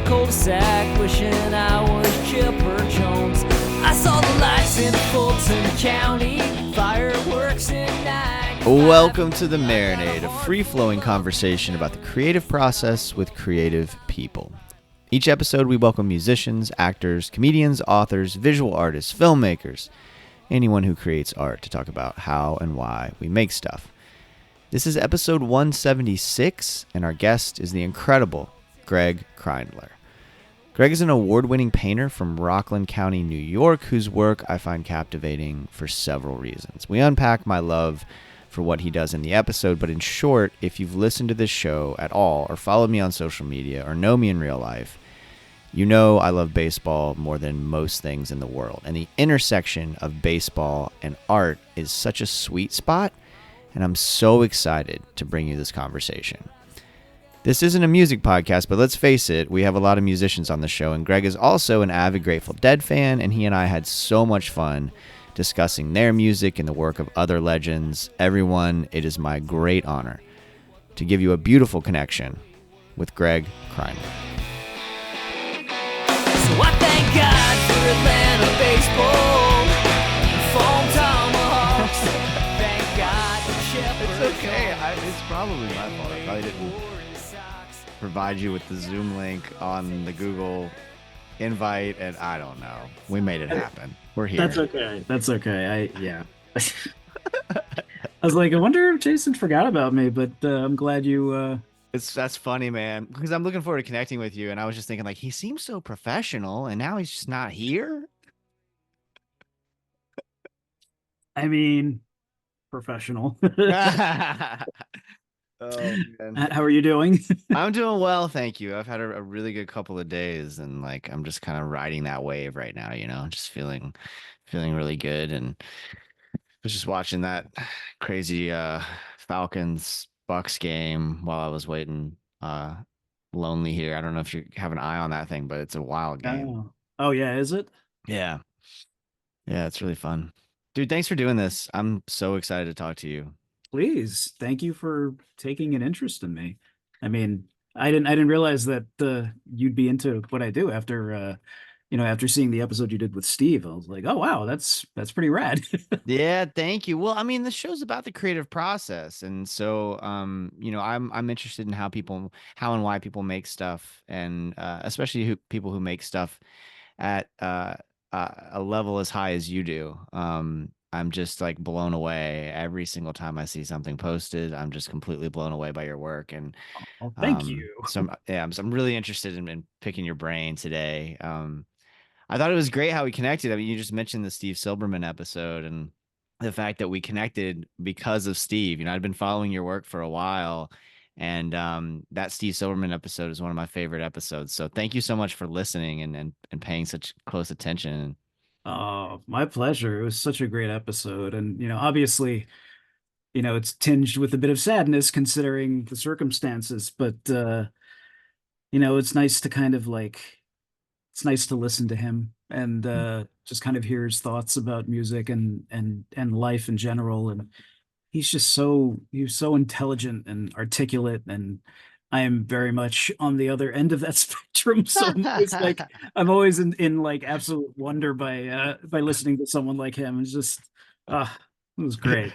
cul-de-sac, wishing I was Chipper Jones. I saw the lights in Fulton County, fireworks in night. Welcome to the Marinade, a free-flowing conversation about the creative process with creative people. Each episode, we welcome musicians, actors, comedians, authors, visual artists, filmmakers, anyone who creates art to talk about how and why we make stuff. This is episode 176, and our guest is the incredible Graig Kriendler. Greig is an award-winning painter from Rockland County, New York, whose work I find captivating for several reasons. We unpack my love for what he does in the episode, but in short, if you've listened to this show at all, or followed me on social media, or know me in real life, you know I love baseball more than most things in the world. And the intersection of baseball and art is such a sweet spot, and I'm so excited to bring you this conversation. This isn't a music podcast, but let's face it, we have a lot of musicians on the show, and Greig is also an avid Grateful Dead fan, and he and I had so much fun discussing their music and the work of other legends. Everyone, it is my great honor to give you a beautiful connection with Graig Kriendler. So I thank God for Atlanta baseball, foam tomahawks. Thank God for Chipper. It's okay. It's probably my fault. I probably didn't provide you with the Zoom link on the Google invite, and I don't know. We made it happen. We're here. That's okay. I was like, I wonder if Jason forgot about me, but I'm glad you. That's funny, man, because I'm looking forward to connecting with you, and I was just thinking, like, he seems so professional, and now he's just not here. I mean, professional. Oh, man. How are you doing? I'm doing well, thank you. I've had a really good couple of days, and like I'm just kind of riding that wave right now, just feeling really good. And was just watching that crazy Falcons Bucks game while I was waiting lonely here. I don't know if you have an eye on that thing, but it's a wild game. Oh yeah, is it? Yeah, it's really fun. Dude, thanks for doing this. I'm so excited to talk to you. Please, thank you for taking an interest in me. I mean, I didn't realize that you'd be into what I do after after seeing the episode you did with Steve. I was like, oh wow, that's pretty rad. Yeah, thank you. Well, I mean, the show's about the creative process, and so I'm interested in how and why people make stuff, and especially people who make stuff at a level as high as you do. I'm just like blown away every single time I see something posted. I'm just completely blown away by your work, and thank you. So I'm really interested in picking your brain today. I thought it was great how we connected. I mean, you just mentioned the Steve Silberman episode and the fact that we connected because of Steve. I'd been following your work for a while, and that Steve Silberman episode is one of my favorite episodes. So thank you so much for listening and paying such close attention. Oh, my pleasure. It was such a great episode. And, obviously, it's tinged with a bit of sadness considering the circumstances, but, it's nice to kind of it's nice to listen to him and just kind of hear his thoughts about music and life in general. And he's so intelligent and articulate, and I am very much on the other end of that spectrum. So I'm always in like absolute wonder by listening to someone like him. It's just, it was great.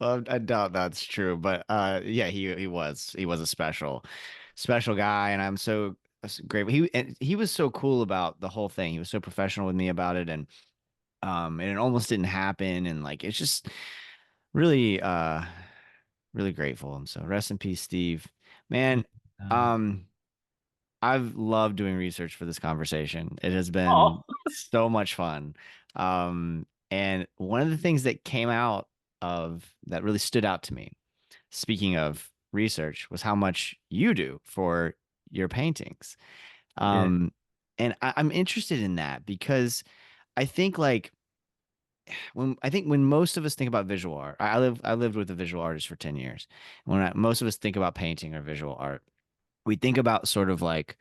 Well, I doubt that's true, but yeah, he was a special guy, and I'm so grateful. He was so cool about the whole thing. He was so professional with me about it, and it almost didn't happen, and like it's just really really grateful. And so rest in peace, Steve. Man, I've loved doing research for this conversation. It has been so much fun. And one of the things that came out of that really stood out to me, speaking of research, was how much you do for your paintings. And I'm interested in that because I think when most of us think about visual art, I lived with a visual artist for 10 years. Most of us think about painting or visual art, we think about sort of like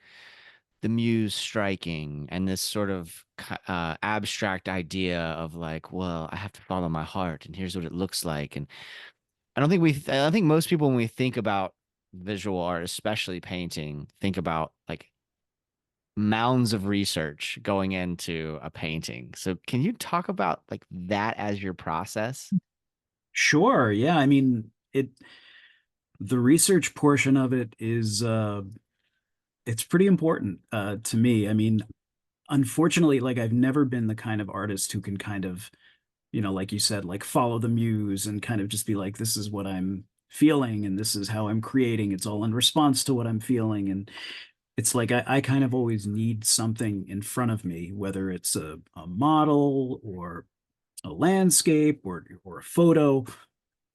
the muse striking and this sort of abstract idea of like, well, I have to follow my heart and here's what it looks like. And I think most people, when we think about visual art, especially painting, think about like mounds of research going into a painting. So can you talk about like that as your process? Sure. Yeah. I mean, the research portion of it is, it's pretty important, to me. I mean, unfortunately, like I've never been the kind of artist who can kind of, like you said, like follow the muse and kind of just be like, this is what I'm feeling and this is how I'm creating. It's all in response to what I'm feeling. And it's like I kind of always need something in front of me, whether it's a model or a landscape or a photo,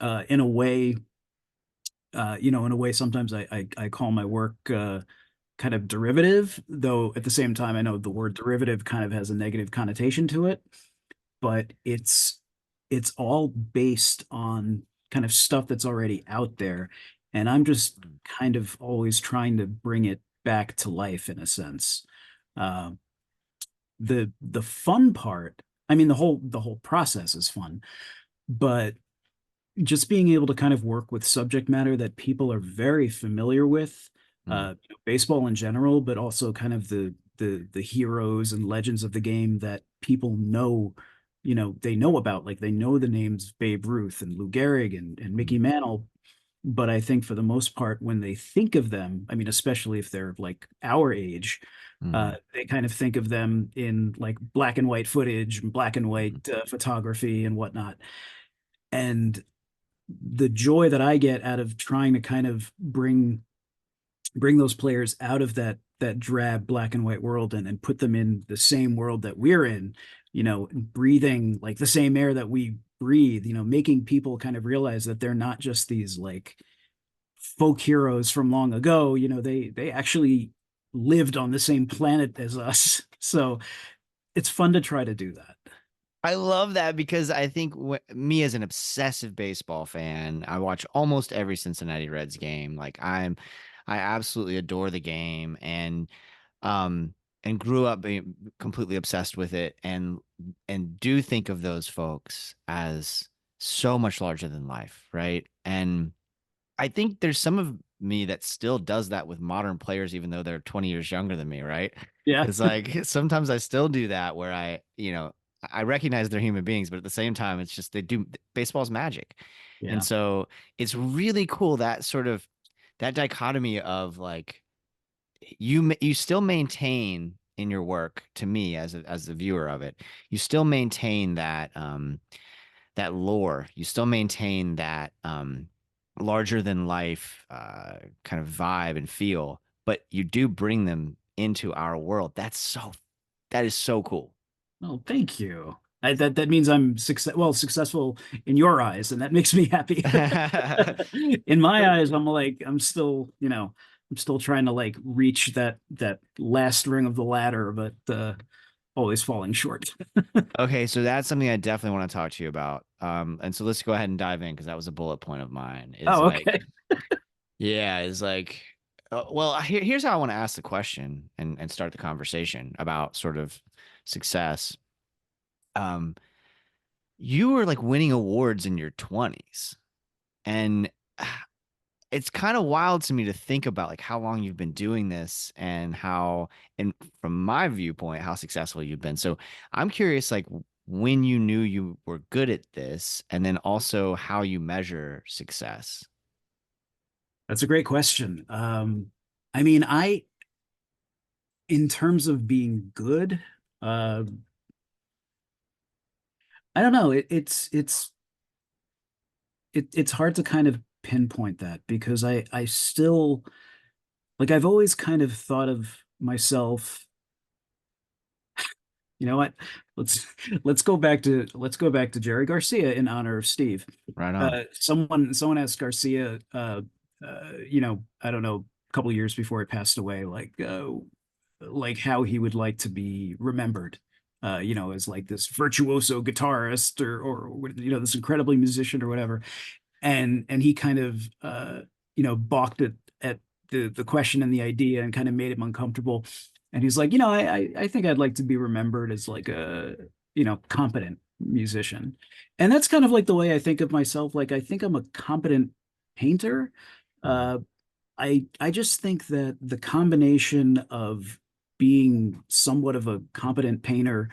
in a way, in a way, sometimes I call my work, kind of derivative, though at the same time, I know the word derivative kind of has a negative connotation to it, but it's all based on kind of stuff that's already out there. And I'm just kind of always trying to bring it back to life in a sense. Uh, the fun part, I mean, the whole process is fun, but just being able to kind of work with subject matter that people are very familiar with, Mm, baseball in general, but also kind of the heroes and legends of the game that people know, they know about, like they know the names Babe Ruth and Lou Gehrig and mm, Mickey Mantle. But I think for the most part, when they think of them, I mean, especially if they're like our age, mm, they kind of think of them in like black and white footage, black and white, mm, photography and whatnot. And the joy that I get out of trying to kind of bring those players out of that drab black and white world and put them in the same world that we're in, breathing like the same air that we breathe, making people kind of realize that they're not just these like folk heroes from long ago, they actually lived on the same planet as us. So it's fun to try to do that. I love that because I think me as an obsessive baseball fan, I watch almost every Cincinnati Reds game. I absolutely adore the game um, and grew up being completely obsessed with it and do think of those folks as so much larger than life, right? And I think there's some of me that still does that with modern players, even though they're 20 years younger than me, right? Yeah. It's like sometimes I still do that where I recognize they're human beings, but at the same time, it's just they do baseball's magic. And Yeah. so it's really cool that sort of that dichotomy of like you still maintain in your work to me as the viewer of it, you still maintain that lore. You still maintain that larger than life kind of vibe and feel, but you do bring them into our world. That is so cool. Oh, thank you. That means I'm successful in your eyes, and that makes me happy. In my eyes, I'm still, I'm still trying to like reach that last ring of the ladder, but always falling short. Okay, so that's something I definitely want to talk to you about. And so let's go ahead and dive in because that was a bullet point of mine. Is Oh, like, okay. yeah, is like, well, here's how I want to ask the question and start the conversation about sort of success. Um, you were like winning awards in your 20s, and it's kind of wild to me to think about like how long you've been doing this and how, and from my viewpoint, how successful you've been. So I'm curious, like when you knew you were good at this, and then also how you measure success. That's a great question. I mean, in terms of being good, uh, I don't know. It's hard to kind of pinpoint that because I still like I've always kind of thought of myself, you know what? Let's let's go back to Jerry Garcia in honor of Steve. Right on. Someone asked Garcia, I don't know, a couple of years before he passed away, like how he would like to be remembered, as like this virtuoso guitarist or this incredibly musician or whatever. And he kind of balked at the question and the idea and kind of made him uncomfortable. And he's like, I think I'd like to be remembered as like a competent musician. And that's kind of like the way I think of myself. Like I think I'm a competent painter. Mm, uh I just think that the combination of being somewhat of a competent painter,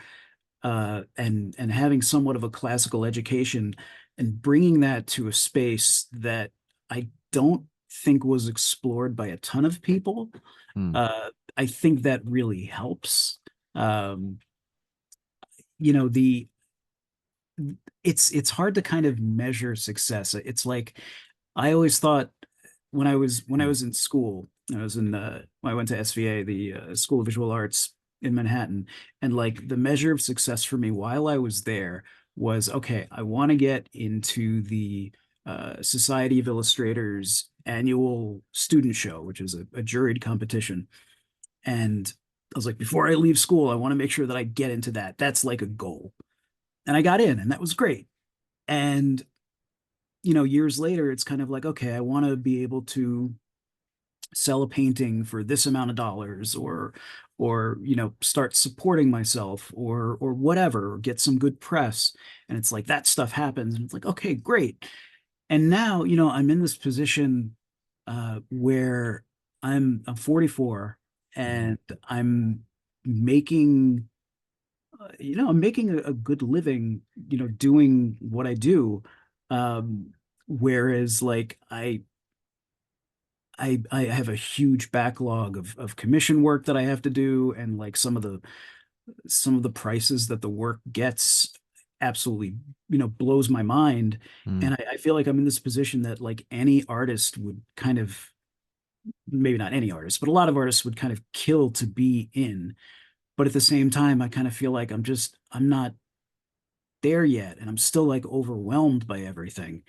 and having somewhat of a classical education, and bringing that to a space that I don't think was explored by a ton of people. Mm, I think that really helps. Um, you know, the it's hard to kind of measure success. It's like I always thought when I mm, was in school, I went to SVA, the School of Visual Arts in Manhattan, and like the measure of success for me while I was there was, okay, I want to get into the Society of Illustrators annual student show, which is a juried competition. And I was like, before I leave school, I want to make sure that I get into that. That's like a goal. And I got in, and that was great. And years later, it's kind of like, okay, I want to be able to sell a painting for this amount of dollars, or start supporting myself, or whatever, or get some good press. And it's like that stuff happens, and it's like, okay, great. And now, I'm in this position where I'm 44, mhm, and I'm making I'm making a good living, doing what I do. Whereas like I have a huge backlog of commission work that I have to do, and like some of the prices that the work gets absolutely, blows my mind. mm, And I feel like I'm in this position that like any artist would kind of, maybe not any artist, but a lot of artists would kind of kill to be in. But at the same time, I kind of feel like I'm not there yet, and I'm still like overwhelmed by everything.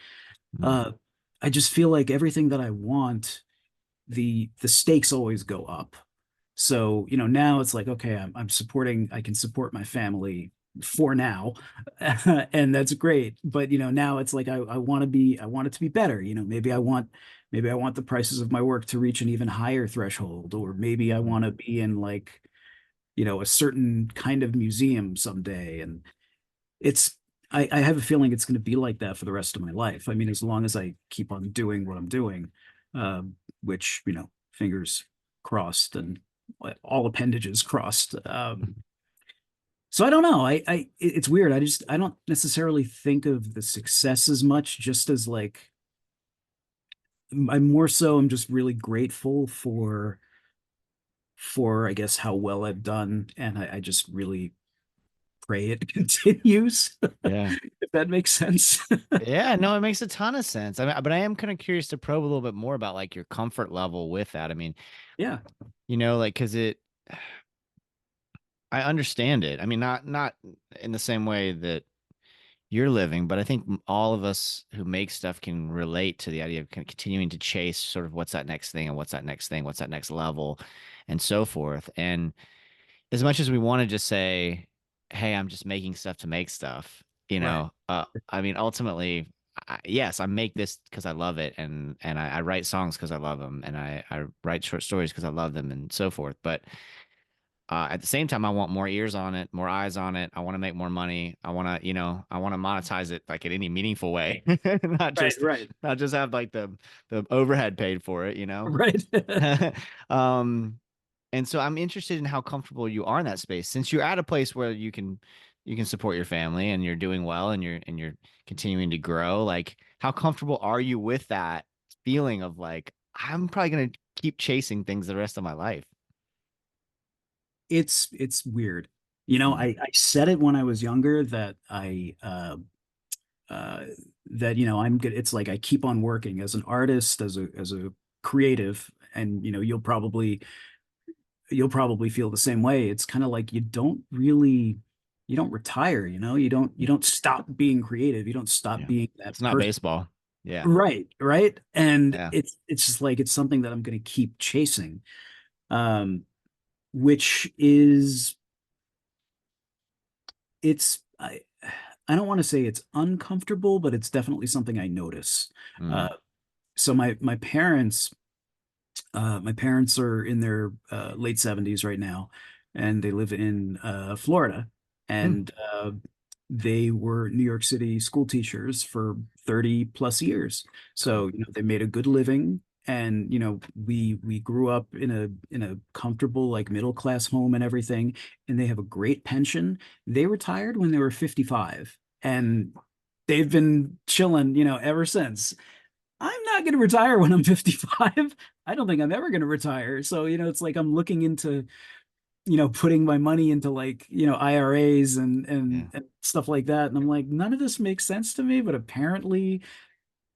mm, Uh, I just feel like everything that I want, the stakes always go up. So, now it's like, okay, I can support my family for now, and that's great. But, now it's like I want it to be better. Maybe I want the prices of my work to reach an even higher threshold, or maybe I mm. want to be in like, a certain kind of museum someday. And it's I have a feeling it's going to be like that for the rest of my life. I mean, as long as I keep on doing what I'm doing, which, fingers crossed and all appendages crossed. So I don't know. It's weird. I don't necessarily think of the success as much, just as like I'm just really grateful for I guess how well I've done, and I just really pray it continues, Yeah. if that makes sense. Yeah, no, it makes a ton of sense. I mean, but I am kind of curious to probe a little bit more about like your comfort level with that. I mean, Yeah. like, because I understand it. I mean, not in the same way that you're living, but I think all of us who make stuff can relate to the idea of kind of continuing to chase sort of what's that next thing and what's that next thing, what's that next level, and so forth. And as much as we want to just say, "Hey, I'm just making stuff to make stuff," Right. I mean, ultimately, yes, I make this because I love it, and I write songs because I love them, and I write short stories because I love them, and so forth. But at the same time, I want more ears on it, more eyes on it. I want to make more money. I want to, I want to monetize it like in any meaningful way, not Right, just right, not just have like the overhead paid for it, right. Um, and so I'm interested in how comfortable you are in that space, since you're at a place where you can support your family and you're doing well and you're continuing to grow. Like, how comfortable are you with that feeling of like, I'm probably gonna keep chasing things the rest of my life? It's weird. Mm, I said it when I was younger that uh that I'm good. It's like I keep on working as an artist, as a creative, and you'll probably feel the same way. It's kind of like you don't retire, you don't stop being creative. You don't stop yeah. being that It's not person. baseball. Yeah. Right, right. And Yeah. it's just like it's something that I'm going to keep chasing. Um, which is it's I don't want to say it's uncomfortable, but it's definitely something I notice. Mm, So my parents are in their late 70s right now, and they live in Florida, mm, and they were New York City school teachers for 30 plus years. cool. So, they made a good living. and we grew up in a comfortable like middle class home and everything, and they have a great pension. They retired when they were 55, and they've been chilling, ever since. I'm not going to retire when I'm 55. I don't think I'm ever going to retire. So, it's like I'm looking into, putting my money into like, IRAs Yeah. and stuff like that. And I'm like, none of this makes sense to me, but apparently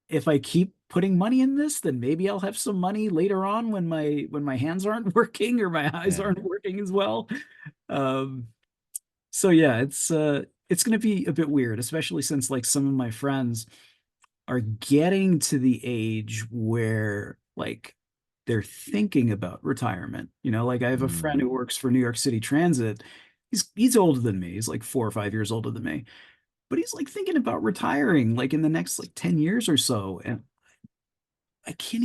if I keep putting money in this, then maybe I'll have some money later on when my hands aren't working or my eyes Yeah. aren't working as well. Um, so yeah, it's going to be a bit weird, especially since like some of my friends are getting to the age where like they're thinking about retirement. Like I have a friend Mm. who works for New York City Transit. He's older than me. He's like 4 or 5 years older than me. But he's like thinking about retiring like in the next like 10 years or so. And I can't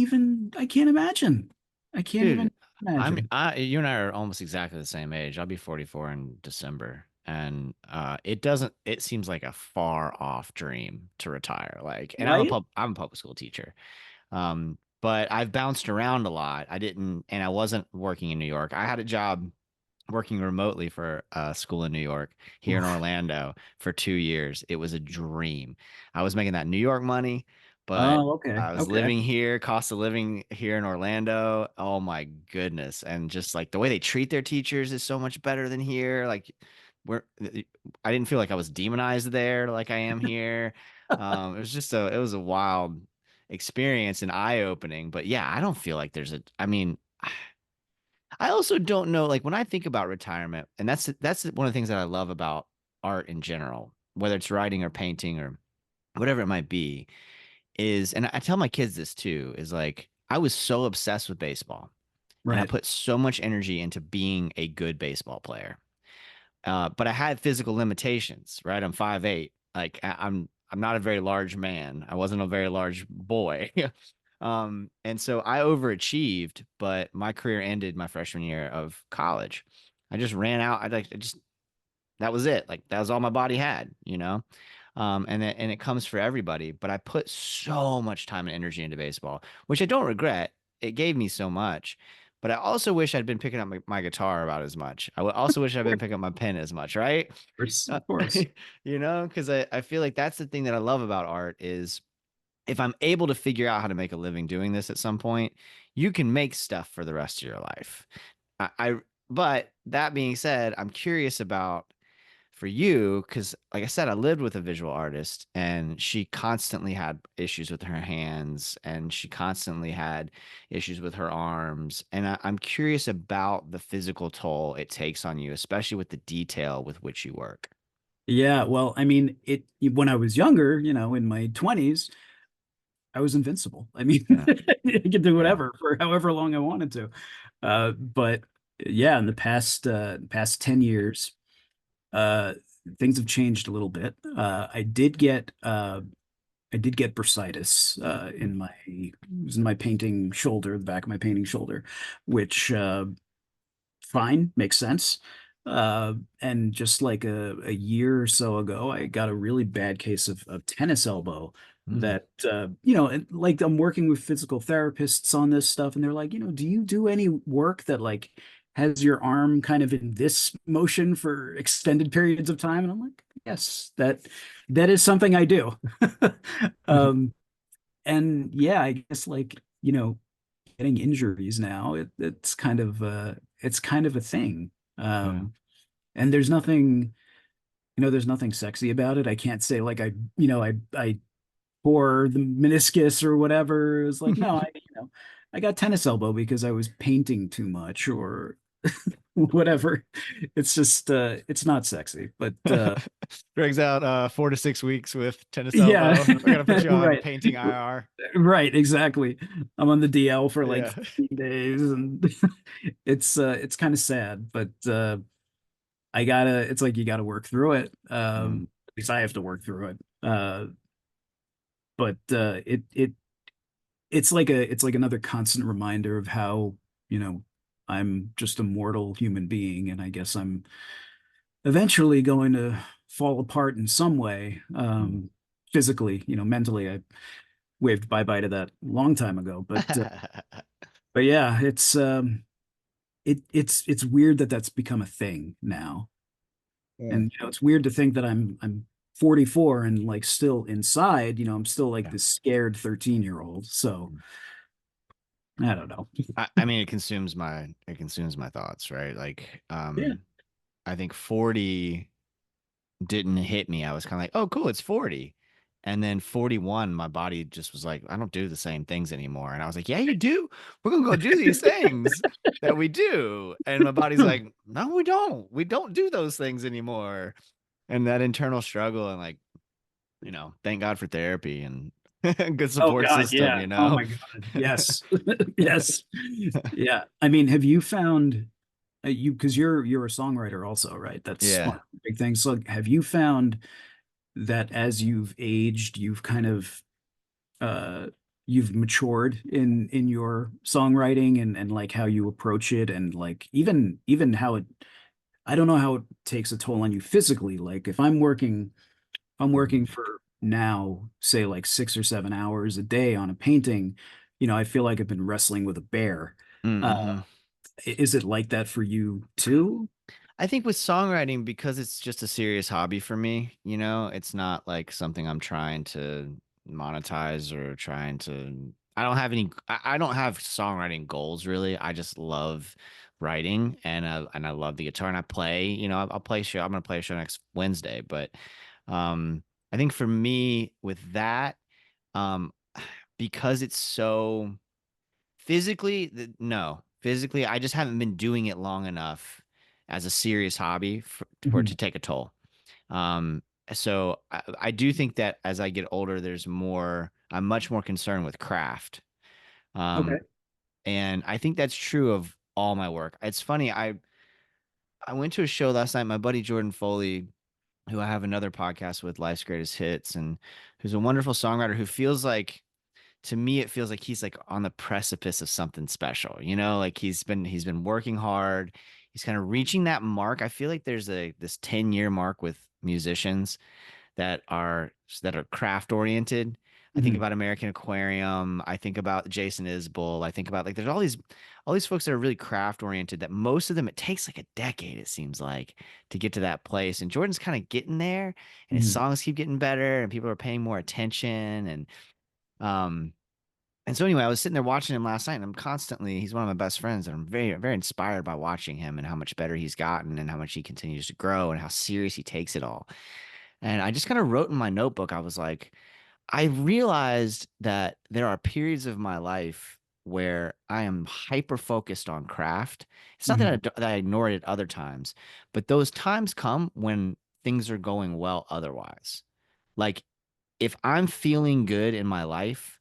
imagine. I can't Dude, even imagine. you and I are almost exactly the same age. I'll be 44 in December. And it seems like a far off dream to retire. Like, and Right? I'm a public school teacher. But I've bounced around a lot. And I wasn't working in New York. I had a job working remotely for a school in New York, here in Oof. Orlando for 2 years. It was a dream. I was making that New York money, but Oh, okay. I was Okay. living here, cost of living here in Orlando. Oh my goodness. And just like the way they treat their teachers is so much better than here. Like we're I didn't feel like I was demonized there like I am here. It was a wild experience and eye-opening. But yeah, I don't feel like I mean, I also don't know, like when I think about retirement, and that's one of the things that I love about art in general, whether it's writing or painting or whatever it might be, and I tell my kids this too, is like I was so obsessed with baseball and I Right. put so much energy into being a good baseball player. But I had physical limitations, right? I'm 5'8". Like I'm not a very large man. I wasn't a very large boy. And so I overachieved, but my career ended my freshman year of college. I just ran out. I just that was it. Like that was all my body had, you know? And it comes for everybody, but I put so much time and energy into baseball, which I don't regret. It gave me so much, but I also wish I'd been picking up my guitar about as much. Also wish I'd been picking up my pen as much, right? Course, Uh, of course. because I feel like that's the thing that I love about art is if I'm able to figure out how to make a living doing this at some point, you can make stuff for the rest of your life. I but that being said, I'm curious about for you because like I said, I lived with a visual artist and she constantly had issues with her hands and she constantly had issues with her arms. And I'm curious about the physical toll it takes on you, especially with the detail with which you work. Yeah, well, I mean, when I was younger, in my 20s, I was invincible. I mean, Yeah. I could do Yeah. whatever for however long I wanted to. But yeah, in the past 10 years, uh things have changed a little bit. I did get bursitis it was in my painting shoulder, the back of my painting shoulder, which fine, makes sense. And just like a year or so ago, I got a really bad case of tennis elbow Mm. that, and like I'm working with physical therapists on this stuff, and they're like, do you do any work that like has your arm kind of in this motion for extended periods of time? And I'm like, yes, that is something I do. Um, and yeah, I guess like, getting injuries now, it's kind of a thing. Yeah. And there's nothing sexy about it. I can't say like I tore the meniscus or whatever. It's like, no, I got tennis elbow because I was painting too much or whatever. It's just it's not sexy, but Drags out 4 to 6 weeks with tennis yeah, elbow. We're gonna put you on right. painting IR. Right, exactly. I'm on the DL for like Yeah. 15 days and it's kind of sad, but it's like you gotta work through it. Yeah. At least I have to work through it. But it's like another constant reminder of how, you know, I'm just a mortal human being, and I guess I'm eventually going to fall apart in some way, Mm. physically, mentally. waved bye-bye to that a long time ago. But yeah, it's weird that that's become a thing now. Yeah. And it's weird to think that I'm 44 and like still inside, I'm still like Yeah. this scared 13-year-old. So I don't know. I mean, it consumes my thoughts, right? Like, Yeah. I think 40 didn't hit me. I was kind of like, oh, cool, it's 40. And then 41, my body just was like, I don't do the same things anymore. And I was like, yeah, you do. We're gonna go do these things that we do. And my body's like, no, we don't. We don't do those things anymore. And that internal struggle and like, thank God for therapy and good Oh support God, system, yeah. Oh my God. Yes. Yes. Yeah. I mean, have you found because you're a songwriter also, right? That's one Yeah. of the big things. So have you found that as you've aged, uh you've matured in your songwriting and like how you approach it and like even how it I don't know how it takes a toll on you physically. Like if I'm working for now, say like 6 or 7 hours a day on a painting, I feel like I've been wrestling with a bear. Uh, Mm-hmm. is it like that for you too? I think with songwriting, because it's just a serious hobby for me, it's not like something I'm trying to monetize or trying to. I don't have songwriting goals really. I just love writing and I love the guitar and I play. I'll play a show. I'm gonna play a show next Wednesday, but um, I think for me with that, um, because it's so. No. Physically, I just haven't been doing it long enough as a serious hobby for it Mhm. to take a toll. Um, so I do think that as I get older, I'm much more concerned with craft. Okay. Um, and I think that's true of all my work. It's funny, I went to a show last night, my buddy Jordan Foley, who I have another podcast with, Life's Greatest Hits, and who's a wonderful songwriter who feels like to me it feels like he's like on the precipice of something special, like he's been working hard, he's kind of reaching that mark. I feel like there's this 10-year mark with musicians that are craft oriented. I think Mhm. about American Aquarium, I think about Jason Isbell, I think about like there's all these folks that are really craft oriented that most of them it takes like a decade, it seems like, to get to that place. And Jordan's kind of getting there and his Mhm. songs keep getting better and people are paying more attention um and so anyway, I was sitting there watching him last night, and he's one of my best friends, and I'm very, very inspired by watching him and how much better he's gotten and how much he continues to grow and how serious he takes it all. And I just kind of wrote in my notebook, I was like, I realized that there are periods of my life where I am hyper focused on craft. It's not Mhm. that I ignore it at other times, but those times come when things are going well otherwise. Like if I'm feeling good in my life,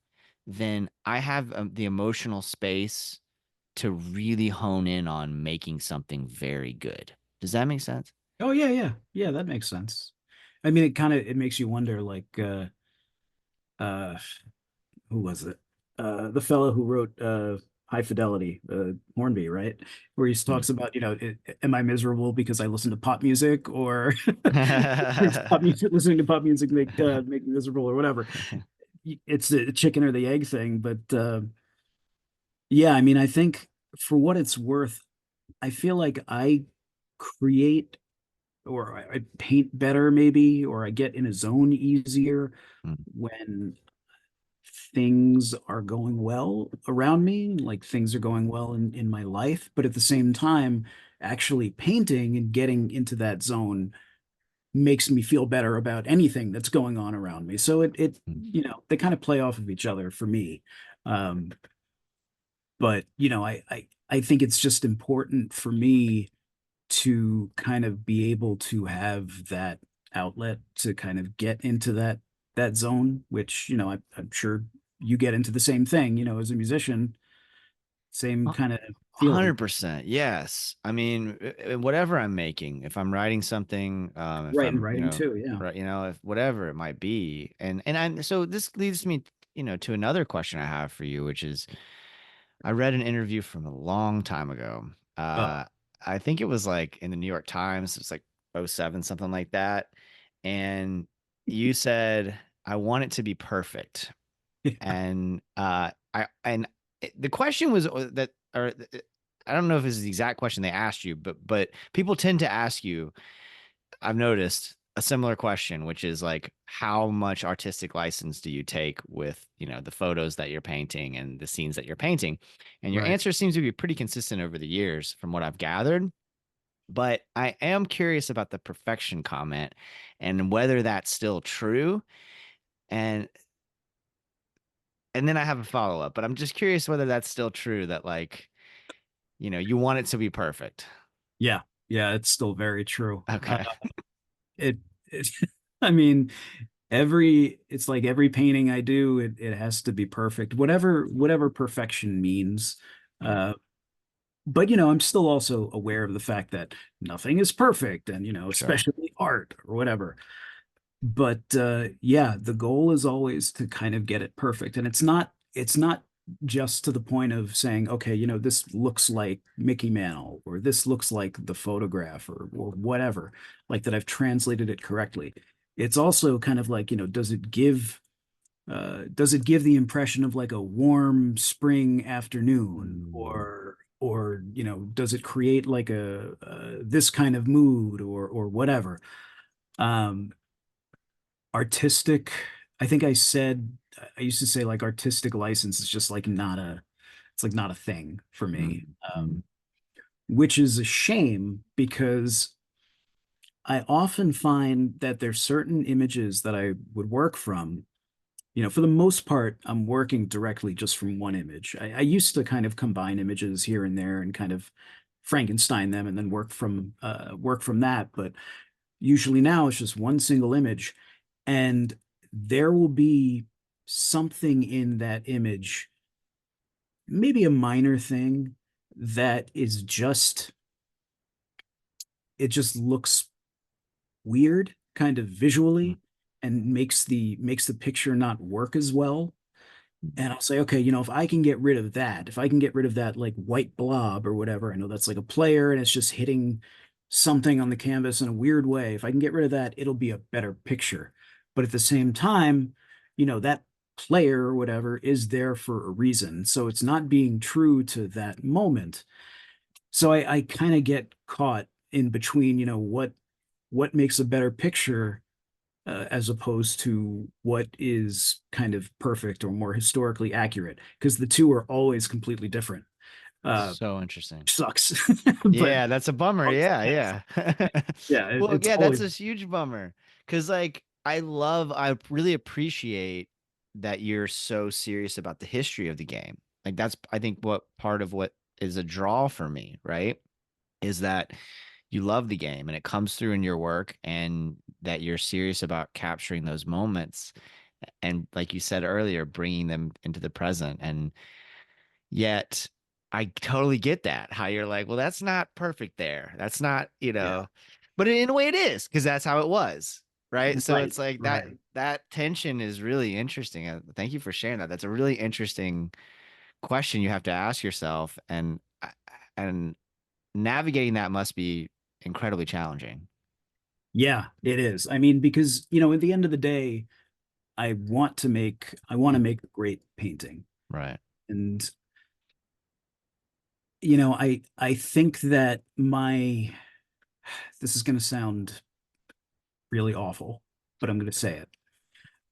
then I have the emotional space to really hone in on making something very good. Does that make sense? Oh yeah, yeah. Yeah, that makes sense. I mean, it makes you wonder like uh who was it? The fellow who wrote High Fidelity, Hornby, right? Where he talks about, am I miserable because I listen to pop music, or is pop music listening to pop music make me miserable or whatever? It's the chicken or the egg thing, but yeah, I mean, I think for what it's worth, I feel like I create or I paint better maybe, or I get in a zone easier when things are going well around me, like things are going well in my life, but at the same time, actually painting and getting into that zone makes me feel better about anything that's going on around me. So they kind of play off of each other for me. Um, but I think it's just important for me to kind of be able to have that outlet to kind of get into that zone, which I'm sure you get into the same thing, as a musician, same kind of feeling. 100%. Yes. I mean, whatever I'm making, if I'm writing something, if Right, and I'm, writing too, yeah. right, if whatever it might be. So this leads me, to another question I have for you, which is I read an interview from a long time ago. Oh, I think it was like in the New York Times, it's like '07, something like that. And you said, I want it to be perfect. And the question was that, or I don't know if this is the exact question they asked you, but people tend to ask you, I've noticed a similar question, which is like, how much artistic license do you take with, the photos that you're painting and the scenes that you're painting? And your Right. answer seems to be pretty consistent over the years from what I've gathered. But I am curious about the perfection comment and whether that's still true. And and then I have a follow up, but I'm just curious whether that's still true that like, you want it to be perfect. Yeah. Yeah, it's still very true. Okay. It, it I mean, it's like every painting I do, it has to be perfect, whatever perfection means. Mm, Uh, but I'm still also aware of the fact that nothing is perfect, and sure. especially art or whatever. But yeah, the goal is always to kind of get it perfect, and it's not just to the point of saying, okay, this looks like Mickey Mantle, or this looks like the photograph, or whatever, like that I've translated it correctly. It's also kind of like, does it give the impression of like a warm spring afternoon, Mm. or does it create like this kind of mood, or whatever. Um, Artistic, I think I used to say like artistic license is just like not a thing for me. Mm. Which is a shame, because I often find that there's certain images that I would work from. For the most part, I'm working directly just from one image. I used to kind of combine images here and there and kind of Frankenstein them and then work from that. But usually now it's just one single image, and there will be something in that image, maybe a minor thing, that is just it just looks weird kind of Mm. visually, and makes the picture not work as well. And I'll say, okay, if I can get rid of that, if I can get rid of that like white blob or whatever, I know that's like a player and it's just hitting something on the canvas in a weird way. If I can get rid of that, it'll be a better picture. But at the same time, that player or whatever is there for a reason. So it's not being true to that moment. So I kind of get caught in between, what makes a better picture, as opposed to what is kind of perfect or more historically accurate, because the two are always completely different. Uh, So interesting. Sucks, but Yeah, that's a bummer. always Yeah, makes yeah. sense. Yeah, Well, it's yeah, that's always. a huge bummer. Because like I really appreciate that you're so serious about the history of the game. Like that's I think what part of what is a draw for me, right? Is that you love the game and it comes through in your work and that you're serious about capturing those moments and like you said earlier, bringing them into the present. And yet I totally get that. How you're like, well, that's not perfect there. That's not, Yeah, but in a way it is because that's how it was. Right. So right, it's like that right. that tension is really interesting. Thank you for sharing that. That's a really interesting question you have to ask yourself. And navigating that must be incredibly challenging. Yeah, it is. I mean, because at the end of the day, I want to make a great painting. Right. And I think that this is going to sound really awful, but I'm going to say it.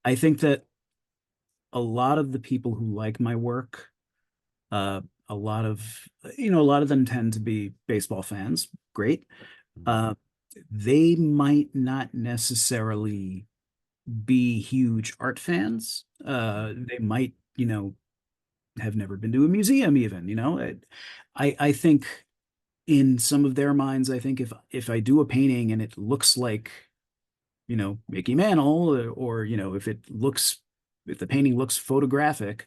I think that a lot of the people who like my work, uh, a lot of them tend to be baseball fans. Great. Mm. Uh, they might not necessarily be huge art fans. They might, have never been to a museum even, I think in some of their minds, I think if I do a painting and it looks like, Mickey Mantle, or if the painting looks photographic,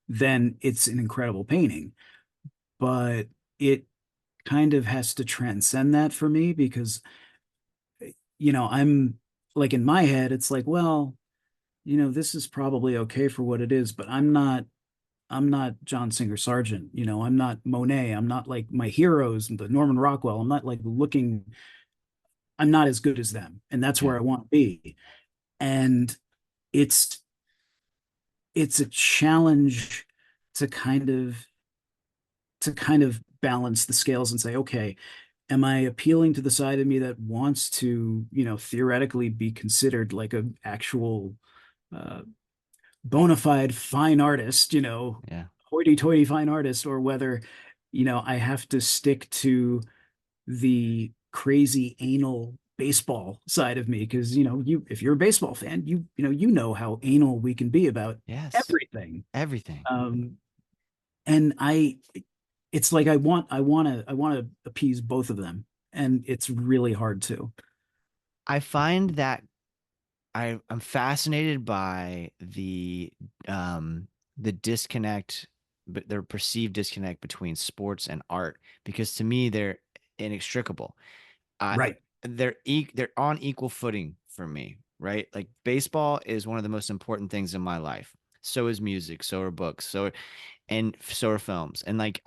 then it's an incredible painting. But it kind of has to transcend that for me, because I'm like, in my head, it's like, well, this is probably okay for what it is, but I'm not John Singer Sargent, I'm not Monet, I'm not like my heroes, the Norman Rockwell. I'm not as good as them, and that's where Yeah. I want to be. And it's it's a challenge to kind of balance the scales and say, okay, am I appealing to the side of me that wants to, theoretically be considered like a actual uh, bona fide fine artist, Yeah. hoity-toity fine artist, or whether, I have to stick to the crazy anal baseball side of me because if you're a baseball fan, you know how anal we can be about Yes. everything. Everything. Um, and it's like I want to appease both of them, and it's really hard to. I find that I'm fascinated by the disconnect, but their perceived disconnect between sports and art, because to me they're inextricable. I Right. they're on equal footing for me, right? Like baseball is one of the most important things in my life. So is music, so are books, so are films. And like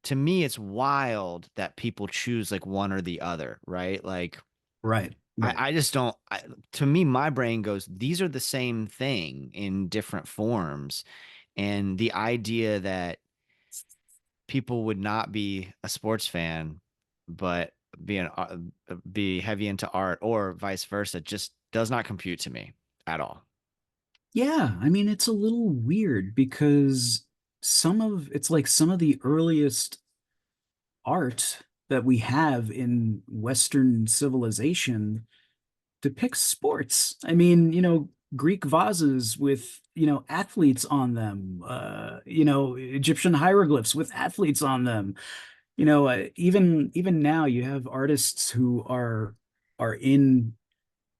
to me it's wild that people choose like one or the other, right? Like Right. Right. I just don't. To me, my brain goes, these are the same thing in different forms. And the idea that people would not be a sports fan, but be heavy into art or vice versa just does not compute to me at all. Yeah, I mean it's a little weird because it's like some of the earliest art that we have in Western civilization depicts sports. I mean, Greek vases with, athletes on them, Egyptian hieroglyphs with athletes on them. Even now you have artists who are in,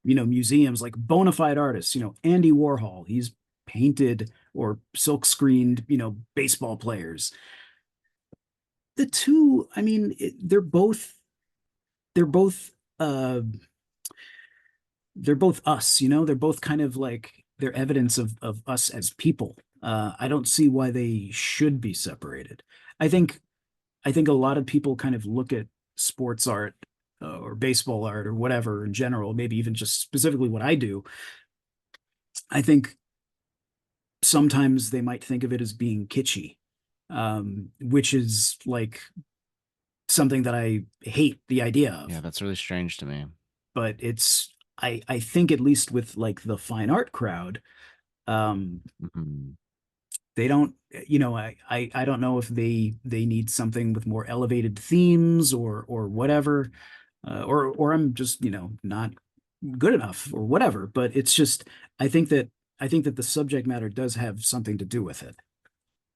museums like bona fide artists, Andy Warhol, he's painted or silk screened, baseball players. The two, I mean, they're both uh they're both us, they're both kind of like they're evidence of us as people. I don't see why they should be separated. I think I think a lot of people kind of look at sports art or baseball art or whatever in general, maybe even just specifically what I do. I think sometimes they might think of it as being kitschy, which is like something that I hate the idea Yeah, of. that's really strange to me. But I think at least with like the fine art crowd, um, Mhm. they don't, I don't know if they need something with more elevated themes or whatever, or I'm just, not good enough or whatever. But it's just I think that I think that the subject matter does have something to do with it.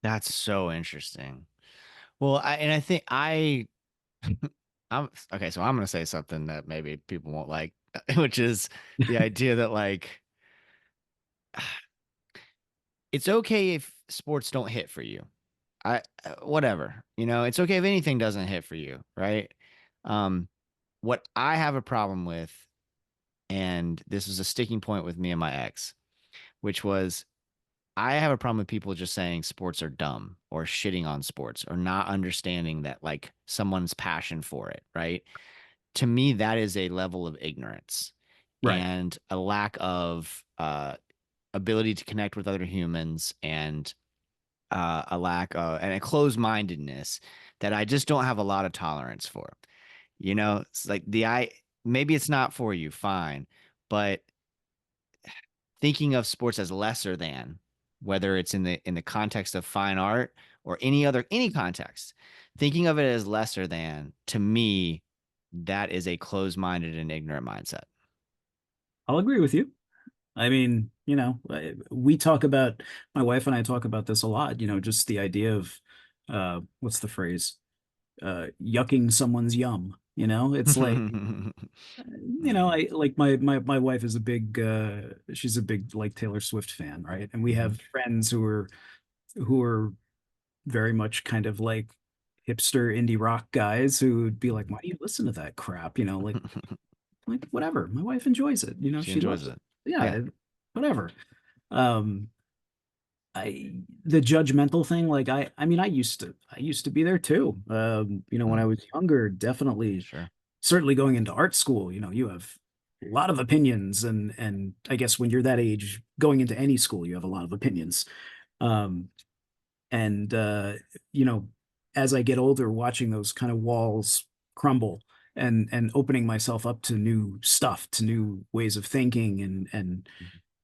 That's so interesting. Well, I think I'm okay, so I'm gonna say something that maybe people won't like, which is the idea that like it's okay if sports don't hit for you. Whatever, it's okay if anything doesn't hit for you, right? Um, what I have a problem with, and this is a sticking point with me and my ex, which was I have a problem with people just saying sports are dumb or shitting on sports or not understanding that like someone's passion for it, right? To me, that is a level of ignorance Right. and a lack of ability to connect with other humans and a lack of and a closed-mindedness that I just don't have a lot of tolerance for. It's like maybe it's not for you, fine, but thinking of sports as lesser than, whether it's in the context of fine art or any context, thinking of it as lesser than, to me, that is a closed-minded and ignorant mindset. I'll agree with you. I mean, we talk about my wife and I talk about this a lot, just the idea of what's the phrase? Yucking someone's yum. It's like, I like my wife is a big she's a big like Taylor Swift fan, right? And we Mhm. have friends who are very much kind of like hipster indie rock guys who would be like, why do you listen to that crap? Like whatever. My wife enjoys it. She She enjoys loves it. it. Yeah. Yeah, whatever. Um, the judgmental thing, like I mean, I used to be there too. When I Mm, was younger, definitely, sure. certainly going into art school, you have lot of opinions, and I guess when you're that age, going into any school, you have a lot of opinions. Um, and you know, as I get older, watching those kind of walls crumble and opening myself up to new stuff, to new ways of thinking, and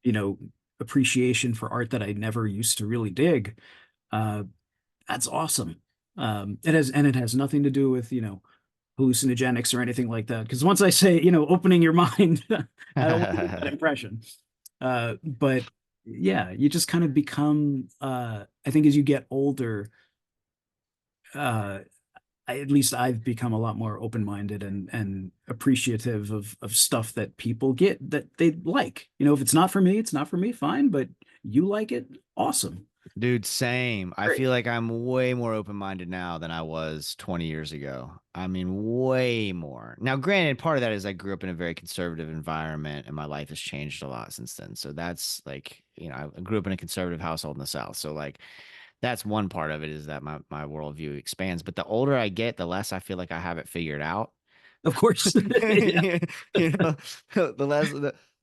you know, appreciation for art that I never used to really dig. Uh, that's awesome. It has nothing to do with, hallucinogenics or anything like that. Because once I say, opening your mind, I don't want to give that impression. But yeah, you just kind of become, I think as you get older, uh, at least I've become a lot more open-minded and appreciative of stuff that people get that they like. If it's not for me, it's not for me, fine, but you like it, awesome. Dude, same. I Great. feel like I'm way more open-minded now than I was 20 years ago. I mean, way more. Now, granted, part of that is I grew up in a very conservative environment and my life has changed a lot since then. So that's like, I grew up in a conservative household in the South. So like that's one part of it is that my worldview expands. But the older I get, the less I feel like I have it figured out. Of course. Yeah. you know, the less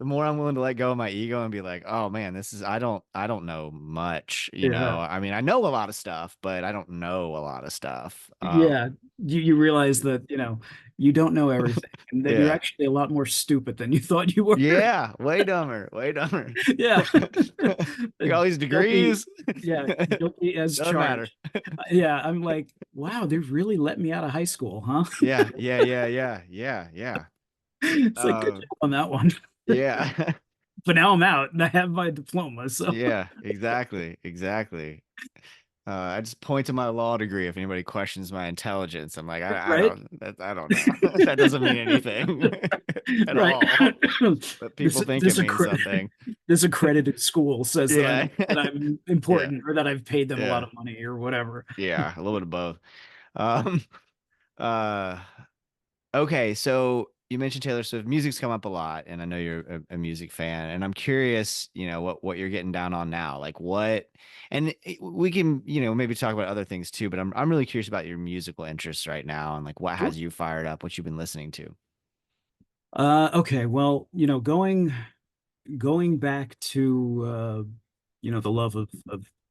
the more I'm willing to let go of my ego and be like, oh man, this is I don't know much, Yeah. I mean, I know a lot of stuff, but I don't know a lot of stuff. Yeah. You realize that, you don't know everything and that you're Yeah. actually a lot more stupid than you thought you were. Yeah, way dumber, way dumber. Yeah. Like all these Guilty. degrees. Yeah. Guilty as Doesn't matter. charged. Yeah. I'm like, wow, they really let me out of high school, huh? Yeah, yeah, yeah, yeah, yeah, yeah. It's like, good Um, job on that one. yeah. But now I'm out and I have my diploma. So, Yeah, exactly, exactly. I just point to my law degree if anybody questions my intelligence. I'm like, right. I don't know. That doesn't mean anything at Right. all. But This people think it this means accredited something. this accredited school says that Yeah. I'm Yeah. important or that I've paid them a lot Yeah. of money or whatever. Yeah. A little bit of both. Um, uh, okay. So you mentioned Taylor Swift. Music's come up a lot, and I know you're a music fan, and I'm curious, what you're getting down on now. Like what, and we can, maybe talk about other things too, but I'm really curious about your musical interests right now and like what Sure. has you fired up, what you've been listening to. Okay. Well, going back to the love of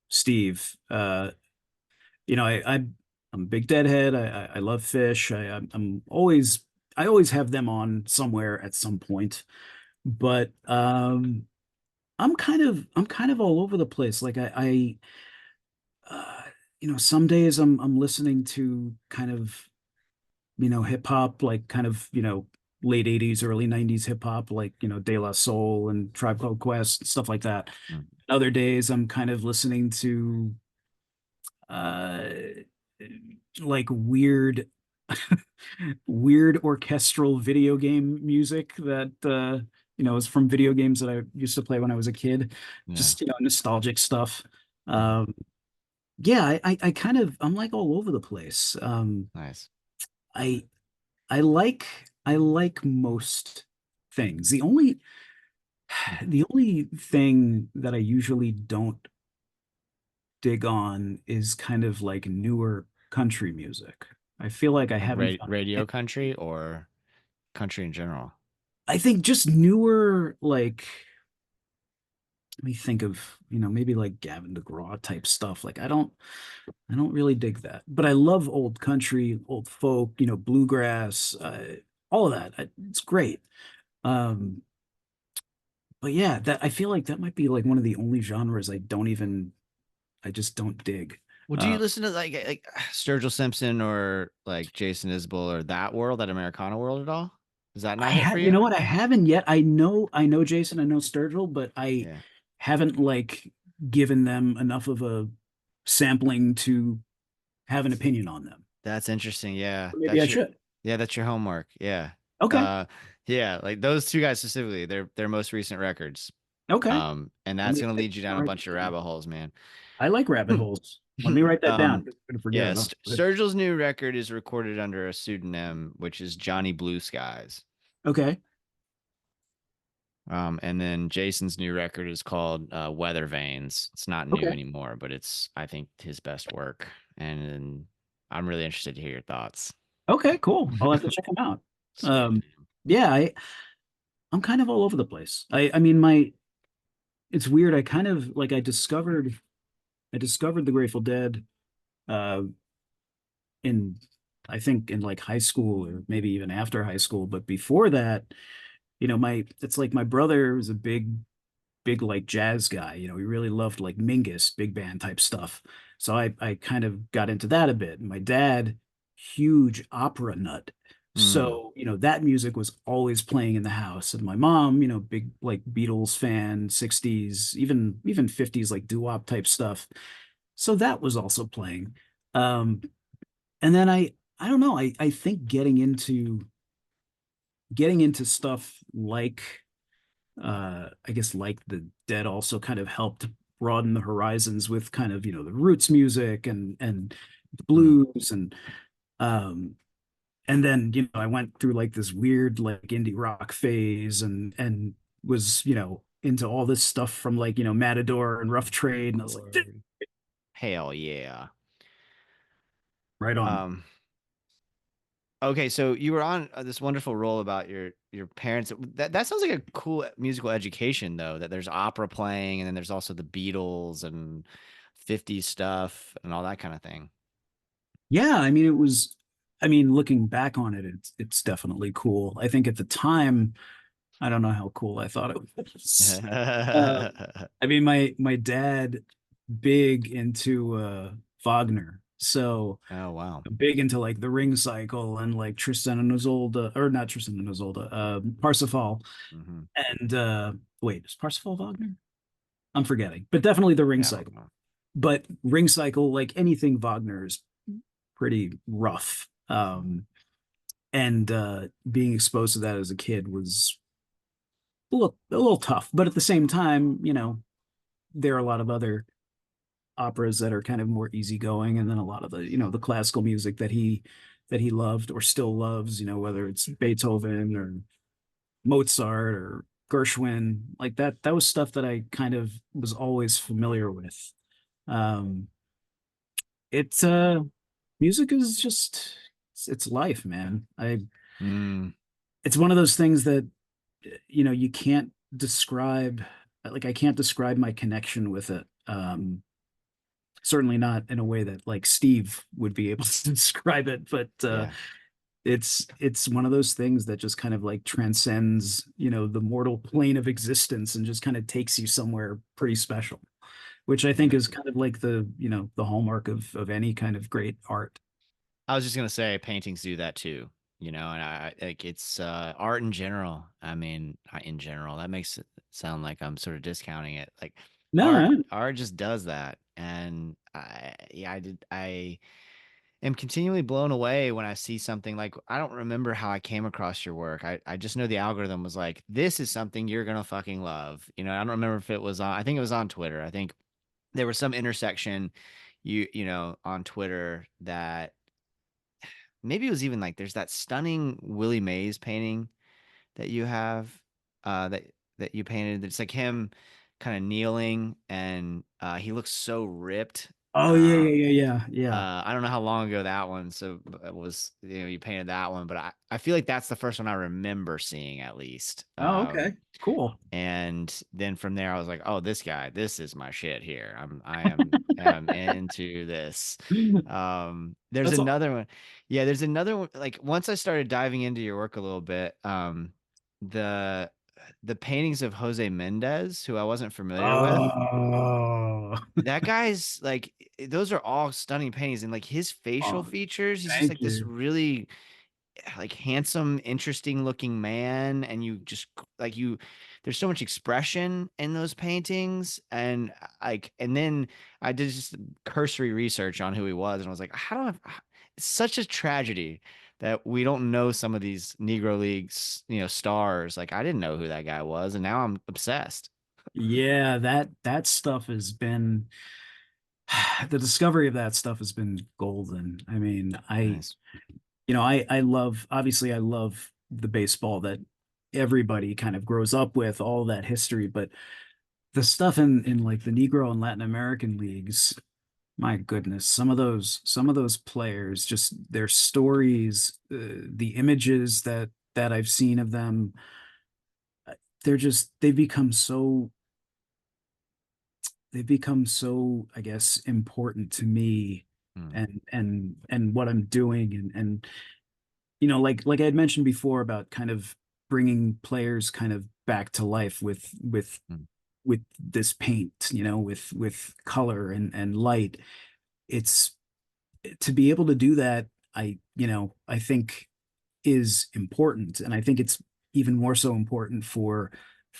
Steve. I'm a big Deadhead. I love Fish. I always have them on somewhere at some point. But I'm kind of all over the place. Like some days I'm listening to kind of hip hop, like kind of late '80s, early '90s hip hop, like De La Soul and Tribe Called Quest, stuff like that. Mm. Other days I'm kind of listening to uh like weird orchestral video game music that is from video games that I used to play when I was a kid. Yeah. Just nostalgic stuff. Mhm. Um yeah, I kind of I'm like all over the place. Nice. I I like most things. The only thing that I usually don't dig on is kind of like newer country music. I feel like I Like haven't radio country or country in general. I think just newer, like, let me think of, maybe like Gavin DeGraw type stuff. Like I don't really dig that, but I love old country, old folk, bluegrass, all of that. It's great. Um, but yeah, that I feel like that might be like one of the only genres I just don't dig. Well, do you Uh, listen to like Sturgill Simpson or like Jason Isbell or that world, that Americana world at all? Does that not hit for you you? know what? I haven't yet. I know Jason, I know Sturgill, but I Yeah. haven't like given them enough of a sampling to have an opinion on them. That's interesting. Yeah. Maybe I should. That's your homework. Yeah. Okay. Uh yeah, like those two guys specifically, their most recent records. Okay. And Let that's me gonna take lead you I'll down a write bunch that of down. rabbit holes, man. I like rabbit holes. Let me write that down. I'm gonna forget yeah, it. Sturgill's new record is recorded under a pseudonym, which is Johnny Blue Skies. Okay. And then Jason's new record is called Weather Vanes. It's not new Okay. anymore, but it's I think his best work. And I'm really interested to hear your thoughts. Okay, cool. I'll have to check them out. Sweet. Um, yeah, I'm kind of all over the place. I mean, my it's weird. I kind of like I discovered the Grateful Dead uh in I think in like high school or maybe even after high school. But before that, my it's like my brother was a big like jazz guy. He really loved like Mingus, big band type stuff. So I kind of got into that a bit. My dad, huge opera nut. Mm. So, that music was always playing in the house. And my mom, big like Beatles fan, 60s, even 50s like doo-wop type stuff. So that was also playing. Um, and then I don't know, I think getting into stuff like I guess like the Dead also kind of helped broaden the horizons with kind of, the roots music and the Mm. blues um and then, I went through like this weird like indie rock phase and was, into all this stuff from like, Matador and Rough Trade, and I was like, Lord. Hell yeah. right on. Um, okay, so you were on this wonderful role about your parents. That sounds like a cool musical education, though, that there's opera playing and then there's also the Beatles and 50s stuff and all that kind of thing. Yeah, I mean looking back on it, it's definitely cool. I think at the time, I don't know how cool I thought it was. I mean, my dad big into Wagner, so Oh, wow. big into like the Ring Cycle and like Tristan and Isolde, or not Tristan and Isolde, Parsifal, Hmm. and wait, is Parsifal Wagner? I'm forgetting, but definitely the Ring Yeah, I Cycle. don't know. But Ring Cycle, like anything Wagner, is pretty rough. And being exposed to that as a kid was a little tough, but at the same time, there are a lot of other operas that are kind of more easygoing, and then a lot of the classical music that he loved or still loves, whether it's Beethoven or Mozart or Gershwin, like that was stuff that I kind of was always familiar with. um it's music is just it's life, man. I Mm, It's one of those things that you can't describe. Like, I can't describe my connection with it. Certainly not in a way that like Steve would be able to describe it, but yeah. it's one of those things that just kind of like transcends, the mortal plane of existence and just kind of takes you somewhere pretty special, which I think Yeah. is kind of like the hallmark of any kind of great art. I was just gonna say paintings do that too, and I like it's art in general. I mean, in general, that makes it sound like I'm sort of discounting it. Like No. art just does that. And I am continually blown away when I see something like I don't remember how I came across your work. I just know the algorithm was like, this is something you're gonna fucking love. I don't remember if it was on, I think it was on Twitter. I think there was some intersection on Twitter that maybe it was even like there's that stunning Willie Mays painting that you have that you painted. It's like him kind of kneeling and he looks so ripped. Oh, yeah, Uh, yeah, yeah, yeah, yeah. I don't know how long ago that one so it was you painted that one, but I feel like that's the first one I remember seeing at least. Oh, okay, cool. And then from there, I was like, "Oh, this guy, this is my shit here. I am into this." There's That's another awesome. one. Yeah, there's another one. Like once I started diving into your work a little bit, the the paintings of Jose Mendez, who I wasn't familiar with. Oh, That guy's like, those are all stunning paintings, and like his facial oh, features, he's just thank like this you. really like handsome, interesting looking man, and you just like you there's so much expression in those paintings. And and then I did just cursory research on who he was, and I was like, how do I it's such a tragedy that we don't know some of these Negro Leagues, stars. Like I didn't know who that guy was, and now I'm obsessed. Yeah, that stuff has been the discovery of that stuff has been golden. I mean, Nice. I love, obviously I love the baseball that everybody kind of grows up with, all that history, but the stuff in like the Negro and Latin American leagues, my goodness, some of those players, just their stories, the images that I've seen of them, they've become so I guess important to me Mm, and what I'm doing and like I had mentioned before about kind of bringing players kind of back to life mm, with this paint, with color and light. It's to be able to do that, I think is important. And I think it's even more so important for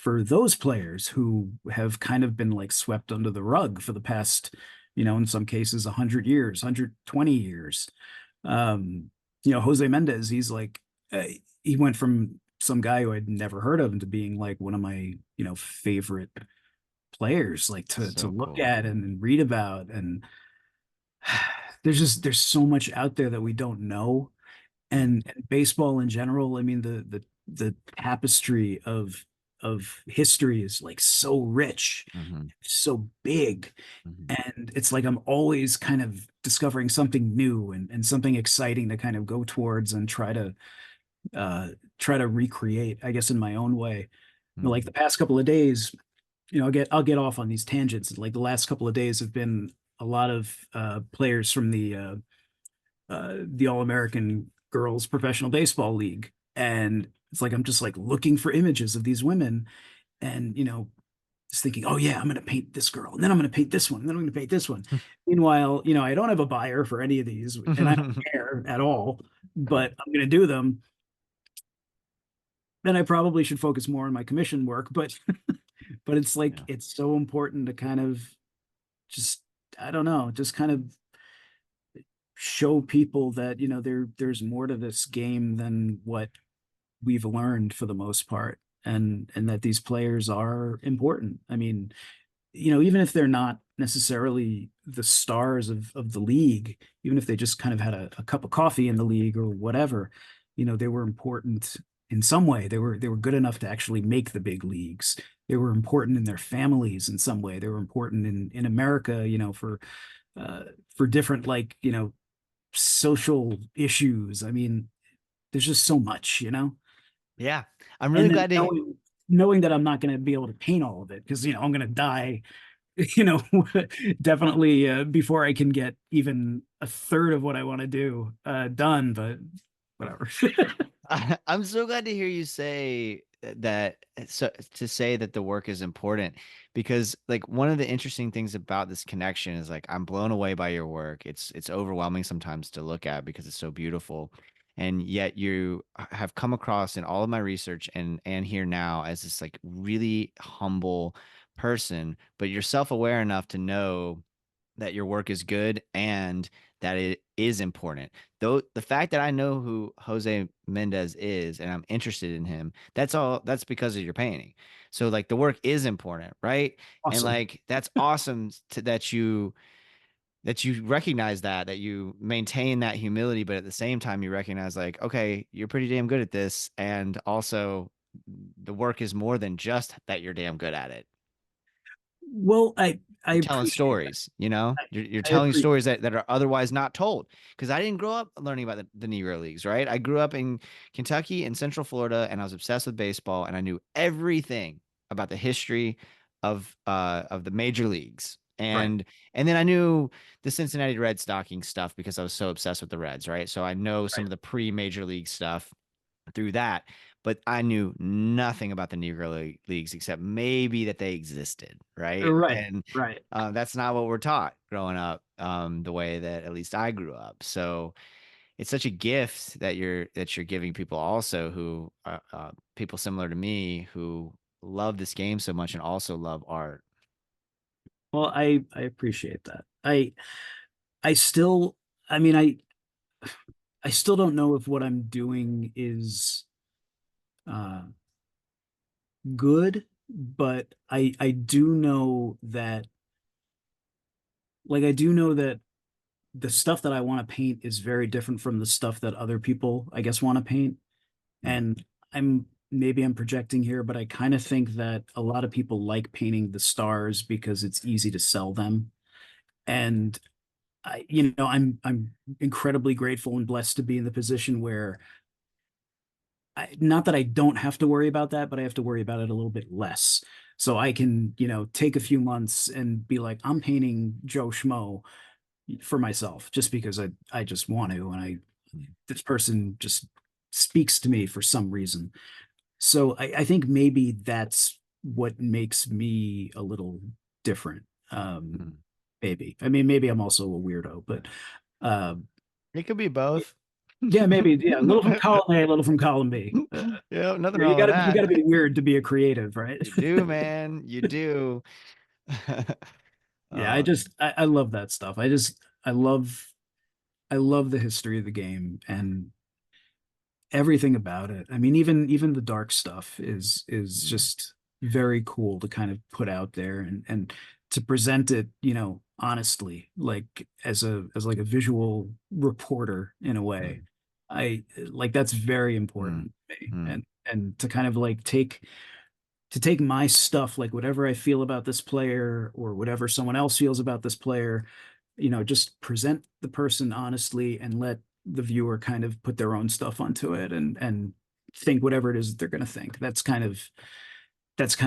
those players who have kind of been like swept under the rug for the past, in some cases 100 years, 120 years. Um, Jose Mendez, he's like he went from some guy who I'd never heard of into being like one of my, favorite players, like to so look cool. at and read about. And there's so much out there that we don't know. Mm, And baseball in general, I mean, the tapestry of history is like so rich, mhm, so big. mhm. And it's like I'm always kind of discovering something new and something exciting to kind of go towards and uh try to recreate, I guess, in my own way. Like Mm, the past couple of days, I'll get off on these tangents. Like the last couple of days have been a lot of players from the All-American Girls Professional Baseball League. And it's like I'm just like looking for images of these women and just thinking, oh yeah, I'm gonna paint this girl, and then I'm gonna paint this one, and then I'm gonna paint this one. Meanwhile, I don't have a buyer for any of these, and I don't care at all, Right. but I'm gonna do them. Then I probably should focus more on my commission work, but but it's like Yeah. it's so important to kind of just I don't know, just kind of show people that there's more to this game than what we've learned for the most part, and that these players are important. I mean, even if they're not necessarily the stars of the league, even if they just kind of had a cup of coffee in the league or whatever, they were important in some way. They were good enough to actually make the big leagues. They were important in their families in some way. They were important in America, uh, for different like social issues. I mean, there's just so much. Yeah. I'm really And then glad to. knowing that I'm not going to be able to paint all of it because I'm going to die, you know, definitely before I can get even a third of what I want to do done. But whatever. I'm so glad to hear you say that. So to say that the work is important, because like one of the interesting things about this connection is like I'm blown away by your work. It's overwhelming sometimes to look at because it's so beautiful, and yet you have come across in all of my research and here now as this like really humble person, but you're self-aware enough to know that your work is good and that it is important. Though the fact that I know who Jose Mendez is and I'm interested in him, that's because of your painting. So like the work is important, right? And Awesome. like that's awesome that you recognize that you maintain that humility, but at the same time you recognize like, okay, you're pretty damn good at this. And also the work is more than just that you're damn good at it. Well, I You're telling appreciate that. stories, you know? I, You're I telling appreciate. stories that are otherwise not told. Because I didn't grow up learning about the Negro Leagues, right? I grew up in Kentucky and Central Florida, and I was obsessed with baseball, and I knew everything about the history of the major leagues. Right. And then I knew the Cincinnati Red Stocking stuff because I was so obsessed with the Reds, right? So I know some Right. of the pre-major league stuff through that, but I knew nothing about the Negro Leagues except maybe that they existed, right? Right. And Right. that's not what we're taught growing up, the way that at least I grew up. So it's such a gift that you're giving people also who people similar to me who love this game so much and also love art. Well, I appreciate that. I still, I mean, I still don't know if what I'm doing is uh good, but I do know that I do know that the stuff that I want to paint is very different from the stuff that other people, I guess, want to paint. Mm, And maybe I'm projecting here, but I kind of think that a lot of people like painting the stars because it's easy to sell them. And I'm incredibly grateful and blessed to be in the position where not that I don't have to worry about that, but I have to worry about it a little bit less. So I can, take a few months and be like, I'm painting Joe Schmo for myself just because I just want to, and this person just speaks to me for some reason. So I think maybe that's what makes me a little different. Mm. Maybe. I mean, maybe I'm also a weirdo, but um, It could be both. yeah, maybe. Yeah, a little from column A, a little from column B. Yeah, nothing You wrong with gotta that. be weird to be a creative, right? You do, man. You do. Yeah, Uh, I love that stuff. I love the history of the game and everything about it. I mean, even the dark stuff is mm, just very cool to kind of put out there and to present it, honestly, like as like a visual reporter in a way. mm, I like that's very mm, important to me. mm, And to kind of like take my stuff, like whatever I feel about this player or whatever someone else feels about this player, just present the person honestly and let the viewer kind of put their own stuff onto it and think whatever it is that they're going to think. That's kind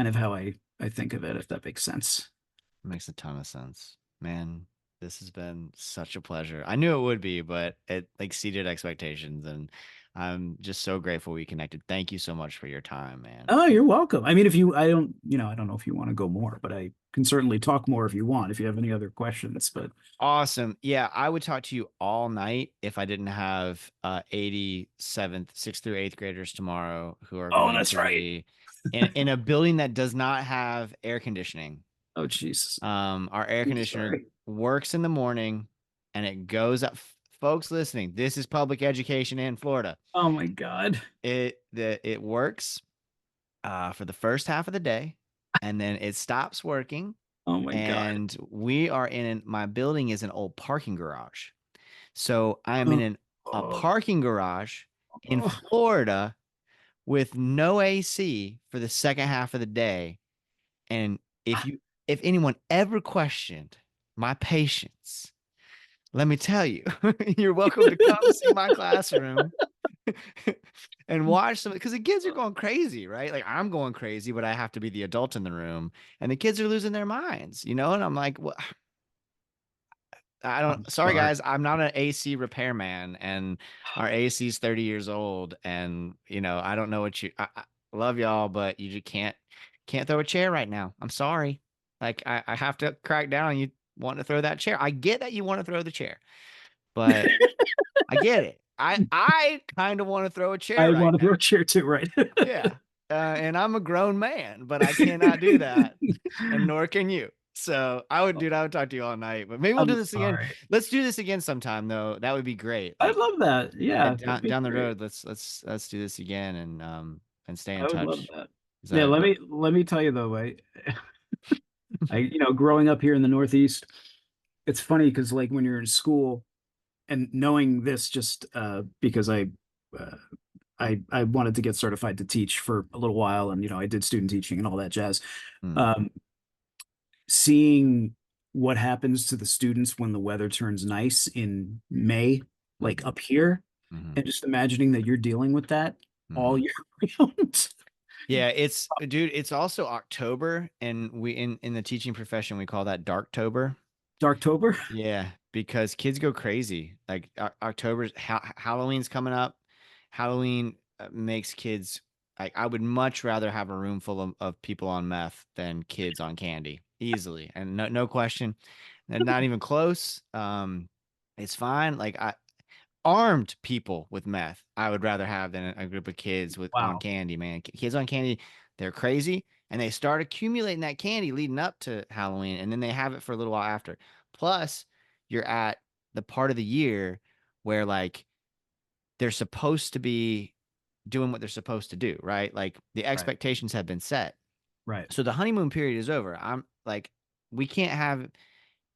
of how I think of it, if that makes sense. makes a ton of sense. Man, this has been such a pleasure. I knew it would be, but it exceeded expectations, and I'm just so grateful we connected. Thank you so much for your time, man. Oh, you're welcome. I mean, if you, I don't know if you want to go more, but I can certainly talk more if you want, if you have any other questions. But Awesome. Yeah, I would talk to you all night if I didn't have 87th, 6th through 8th graders tomorrow who are oh, going that's to right. be in a building that does not have air conditioning. Oh, Jesus. Our air I'm conditioner sorry. works in the morning and it goes up. Folks listening, this is public education in Florida. Oh my God. It works for the first half of the day, and then it stops working. Oh my God. And we are my building is an old parking garage. So I'm in Oh, a oh, parking garage in oh. Florida with no AC for the second half of the day. And if anyone ever questioned my patience, let me tell you, you're welcome to come see my classroom and watch some because the kids are going crazy, right? Like I'm going crazy, but I have to be the adult in the room, and the kids are losing their minds, And I'm like, what? I don't, I'm sorry sorry. guys, I'm not an AC repairman, and our AC is 30 years old, and I don't know I love y'all, but you just can't throw a chair right now. I'm sorry. Like I have to crack down on you wanting to throw that chair. I get that you want to throw the chair, but I get it. I kind of want to throw a chair I right want to now. throw a chair too, right? Yeah. And I'm a grown man, but I cannot do that, and nor can you. So I would talk to you all night, but maybe we'll I'm do this again. sorry. Let's do this again sometime, though. That would be great. I Like love that. Yeah, that'd be down the great. road, let's do this again and stay in I would love touch. that. Is Yeah, that let me tell you though, growing up here in the Northeast, it's funny because like when you're in school and knowing this just because uh, I wanted to get certified to teach for a little while and I did student teaching and all that jazz. mm, Um, Seeing what happens to the students when the weather turns nice in May, like mm, up here, mm, and just imagining that you're dealing with that all mm. year round. Yeah, it's dude, it's also October, and we in the teaching profession we call that Darktober. Darktober. Yeah, because kids go crazy. Like October's Halloween's coming up. Halloween makes kids like I would much rather have a room full of people on meth than kids on candy, easily, and no question, and not even close. It's fine. Like armed people with meth, I would rather have than a group of kids with on Wow. candy, man. Kids on candy, they're crazy and they start accumulating that candy leading up to Halloween and then they have it for a little while after. Plus, you're at the part of the year where like they're supposed to be doing what they're supposed to do, right? Like the Right. expectations have been set. Right. So the honeymoon period is over. I'm like, we can't have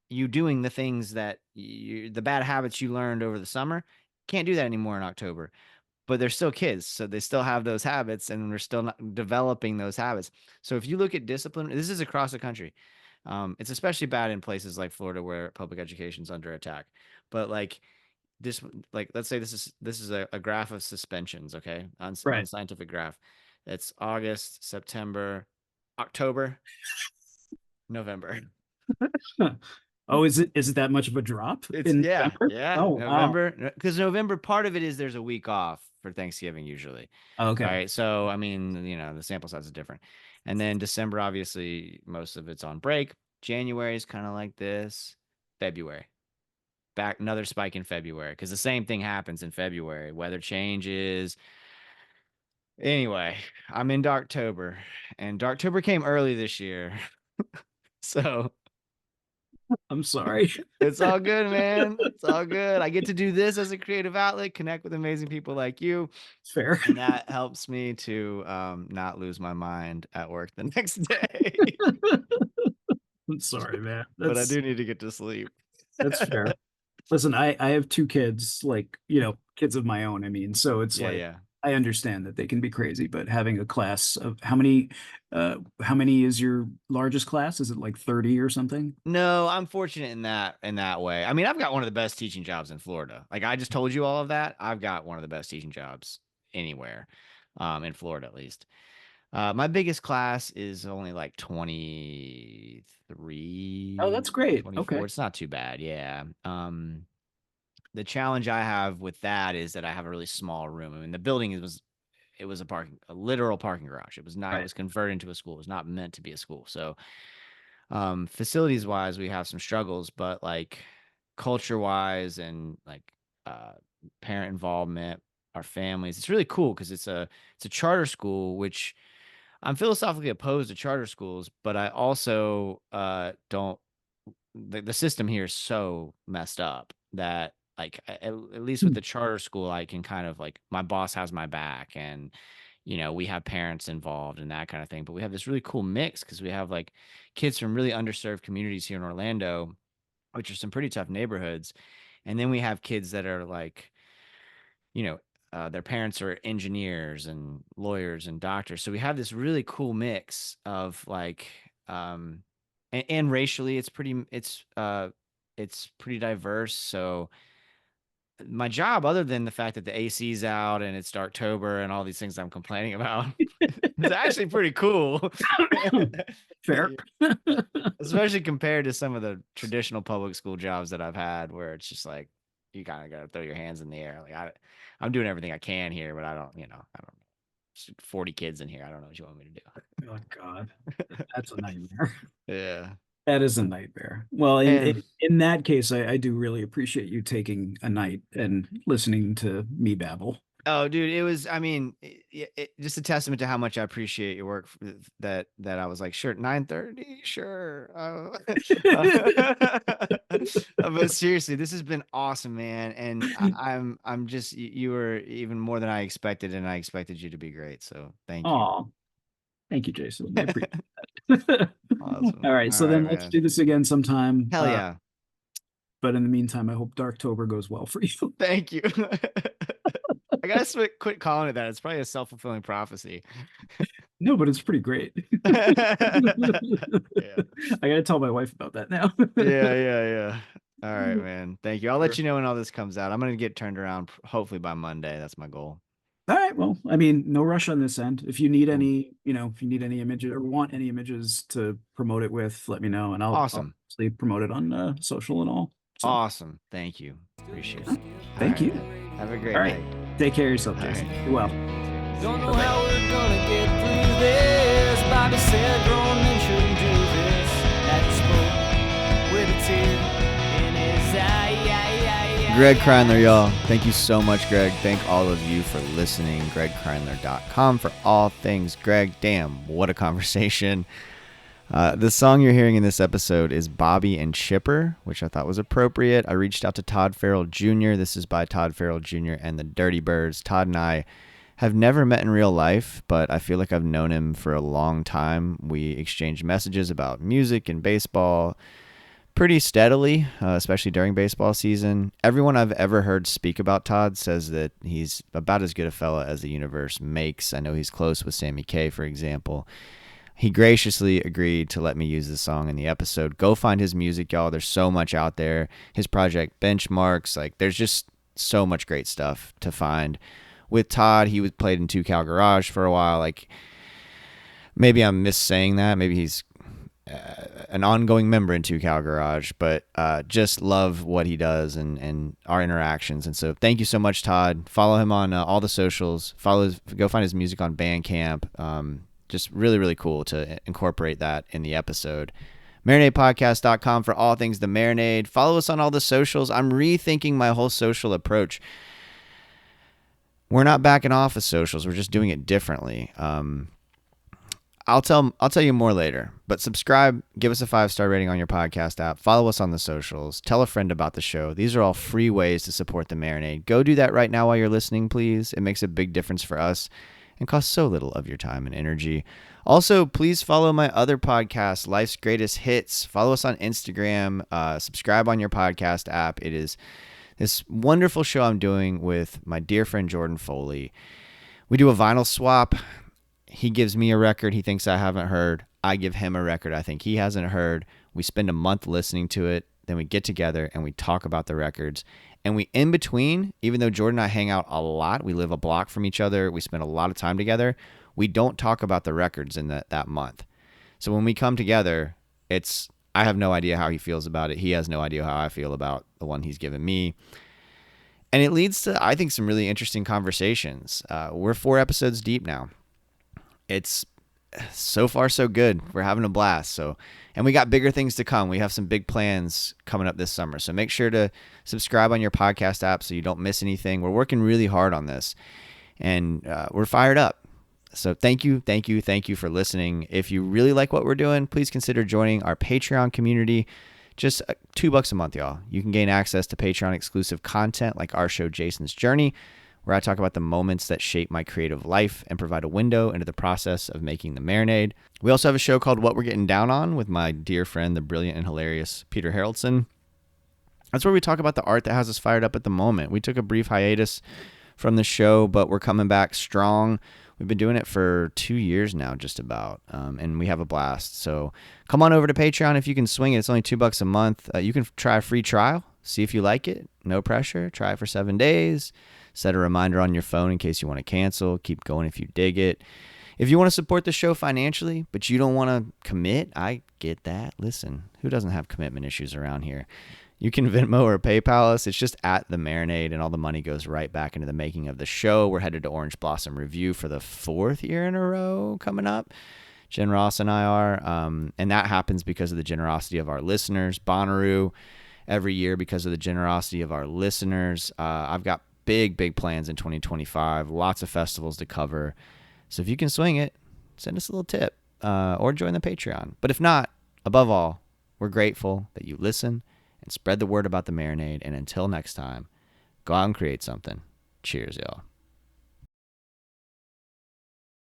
you doing the things the bad habits you learned over the summer. Can't do that anymore in October, but they're still kids. So they still have those habits and we're still not developing those habits. So if you look at discipline, this is across the country. It's especially bad in places like Florida where public education is under attack. But like this, like, let's say this is a graph of suspensions, okay, on Right. scientific graph. It's August, September, October, November. Huh. Oh, is it that much of a drop It's in yeah, November? yeah, Oh, wow. November, because November, part of it is there's a week off for Thanksgiving usually. All Okay. right, so I mean, the sample size is different. And then December, obviously, most of it's on break. January is kind of like this. February, back another spike in February because the same thing happens in February. Weather changes. Anyway, I'm in Darktober, and Darktober came early this year, so I'm sorry. it's all good, man. It's all good. I get to do this as a creative outlet, connect with amazing people like you, Fair. and that helps me to not lose my mind at work the next day. I'm sorry, man. But I do need to get to sleep. That's fair. Listen, I have two kids, like, kids of my own, I mean, so it's Yeah, like yeah. I understand that they can be crazy, but having a class of how many is your largest class? Is it like 30 or something? No, I'm fortunate in that way. I mean, I've got one of the best teaching jobs in Florida. Like I just told you all of that. I've got one of the best teaching jobs anywhere, in Florida at least. My biggest class is only like Oh, that's 23, great. 24. Okay. It's not too bad. Yeah. The challenge I have with that is that I have a really small room. I mean, the building it was a literal parking garage. It was not, it Right. was converted into a school. It was not meant to be a school. So, facilities wise, we have some struggles, but like culture wise and like uh parent involvement, our families, it's really cool because it's a charter school, which I'm philosophically opposed to charter schools, but I also don't the system here is so messed up that like at least with Hmm. the charter school I can kind of like my boss has my back, and we have parents involved and that kind of thing, but we have this really cool mix because we have like kids from really underserved communities here in Orlando, which are some pretty tough neighborhoods, and then we have kids that are like you know, their parents are engineers and lawyers and doctors. So we have this really cool mix of like, and racially, it's pretty diverse. So my job, other than the fact that the AC's out and it's Darktober and all these things I'm complaining about, is actually pretty cool. Fair. Especially compared to some of the traditional public school jobs that I've had, where it's just like you kind of got to throw your hands in the air. Like I'm doing everything I can here, but I don't know. 40 kids in here. I don't know what you want me to do. Oh God, that's a nightmare. Yeah. That is a nightmare. Well, in And in, in that case, I do really appreciate you taking a night and listening to me babble. oh, dude, it was. I mean, just a testament to how much I appreciate your work. That I was like, sure, 9:30, sure. But seriously, this has been awesome, man. And I'm just you were even more than I expected, and I expected you to be great. So thank you. Oh, thank you, Jason. I appreciate that. Awesome. All right, All so right, then let's man. do this again sometime. Hell yeah. But in the meantime, I hope Darktober goes well for you. Thank you. I gotta quit calling it that. It's probably a self-fulfilling prophecy. No, but it's pretty great. Yeah. I gotta tell my wife about that now. Yeah, yeah, yeah. All right, man. Thank you. I'll let you know when all this comes out. I'm gonna get turned around hopefully by Monday. That's my goal. All right, well, I mean, no rush on this end. If you need Cool. any images or want any images to promote it with, let me know, and I'll Awesome. obviously promote it on social and all. So, Awesome. Thank you. Appreciate it. All thank right, you. man. Have a great All right, night. take care of yourself, All Jason. right. You're well. Don't know how we're gonna get through this. Bobby said grown men shouldn't do this. As he spoke with a tear in his eye. Graig Kriendler, y'all. Thank you so much, Greg. Thank all of you for listening. GraigKriendler.com for all things Greg. Damn, what a conversation. The song you're hearing in this episode is Bobby and Chipper, which I thought was appropriate. I reached out to Todd Farrell Jr. This is by Todd Farrell Jr. and the Dirty Birds. Todd and I have never met in real life, but I feel like I've known him for a long time. We exchanged messages about music and baseball pretty steadily, especially during baseball season. Everyone I've ever heard speak about Todd says that he's about as good a fella as the universe makes. I know he's close with Sammy K, for example. He graciously agreed to let me use the song in the episode. Go find his music, y'all. There's so much out there. His project Benchmarks, like there's just so much great stuff to find. With Todd, he was played in 2 Cal Garage for a while. Like, maybe I'm missaying that. Maybe he's an ongoing member in 2 Cal Garage, but just love what he does and our interactions. And so thank you so much, Todd. Follow him on all the socials. Go find his music on Bandcamp. Just really, really cool to incorporate that in the episode. MarinadePodcast.com for all things The Marinade. Follow us on all the socials. I'm rethinking my whole social approach. We're not backing off of socials. We're just doing it differently. I'll tell you more later, but subscribe, give us a 5-star rating on your podcast app, follow us on the socials, tell a friend about the show. These are all free ways to support the Marinade. Go do that right now while you're listening, please. It makes a big difference for us and costs so little of your time and energy. Also, please follow my other podcast, Life's Greatest Hits. Follow us on Instagram, subscribe on your podcast app. It is this wonderful show I'm doing with my dear friend Jordan Foley. We do a vinyl swap. He gives me a record he thinks I haven't heard. I give him a record I think he hasn't heard. We spend a month listening to it. Then we get together and we talk about the records. And we, in between, even though Jordan and I hang out a lot, we live a block from each other, we spend a lot of time together, we don't talk about the records in that month. So when we come together, I have no idea how he feels about it. He has no idea how I feel about the one he's given me. And it leads to, I think, some really interesting conversations. We're 4 episodes deep now. It's so far so good. We're having a blast. And we got bigger things to come. We have some big plans coming up this summer. So make sure to subscribe on your podcast app so you don't miss anything. We're working really hard on this, and we're fired up. So thank you for listening. If you really like what we're doing, please consider joining our Patreon community. Just $2 a month, y'all. You can gain access to Patreon exclusive content like our show, Jason's Journey, where I talk about the moments that shape my creative life and provide a window into the process of making the Marinade. We also have a show called What We're Getting Down On with my dear friend, the brilliant and hilarious Peter Haraldson. That's where we talk about the art that has us fired up at the moment. We took a brief hiatus from the show, but we're coming back strong. We've been doing it for 2 years now, just about, and we have a blast. So come on over to Patreon if you can swing it. It's only $2 a month. You can try a free trial, see if you like it. No pressure. Try it for 7 days. Set a reminder on your phone in case you want to cancel. Keep going if you dig it. If you want to support the show financially, but you don't want to commit, I get that. Listen, who doesn't have commitment issues around here? You can Venmo or PayPal us. It's just at the Marinade, and all the money goes right back into the making of the show. We're headed to Orange Blossom Review for the 4th year in a row coming up. Jen Ross and I are, and that happens because of the generosity of our listeners. Bonnaroo every year because of the generosity of our listeners. I've got big plans in 2025. Lots of festivals to cover. So if you can swing it, send us a little tip or join the Patreon. But if not, above all, we're grateful that you listen and spread the word about the Marinade. And until next time, go out and create something. Cheers, y'all.